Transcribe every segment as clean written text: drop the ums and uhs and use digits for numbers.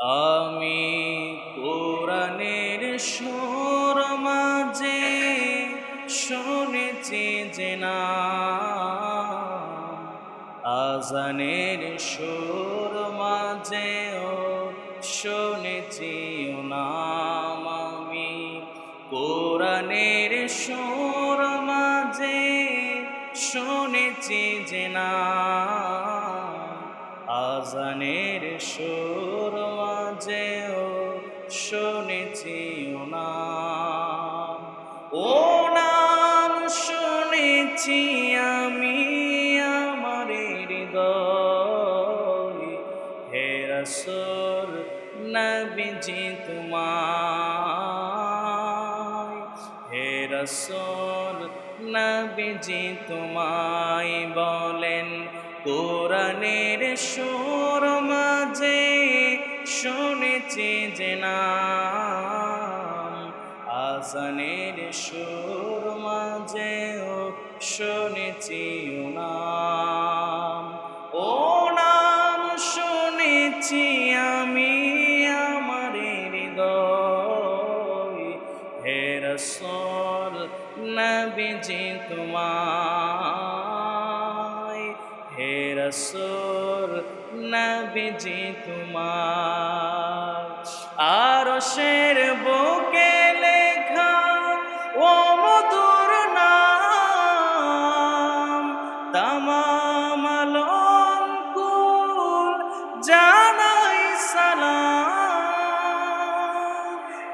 আমি কোরআনের সুর মাঝে শুনেছি যে নাম, আজানের সুর মাঝেও শুনেছি ও নাম। আমি কোরআনের সুর মাঝে শুনেছি যে নাম, আজানের সুর মাঝেও শুনেছি ও নাম। ও নাম শুনেছি আমি আমার হৃদয়, হে রাসূল নবীজি তোমায়, হে রাসূল নবীজি তোমায় বলেন কোরআনের সুর মাঝে শুনেছি যে নাম, আজানের সুর মাঝেও শুনেছি ও নাম। ও নাম শুনেছি আমি আমার হৃদয়, হে রাসূল নবীজি তোমায়, হে রাসূল নবীজি তোমার। আরশের বুকে লেখা ও মধুর নাম, তামাম আলম কুল জানাই সালাম।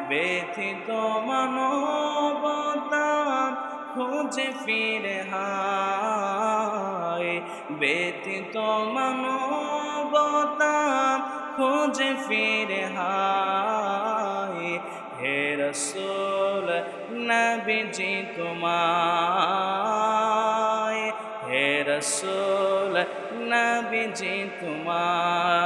ব্যথিত মানবতা খুঁজে ফিরে হায়, ব্যথিত মানবতা খুঁজে ফিরে হায়, হে রাসূল নবীজি তোমায়, হে রাসূল নবীজি তোমায়।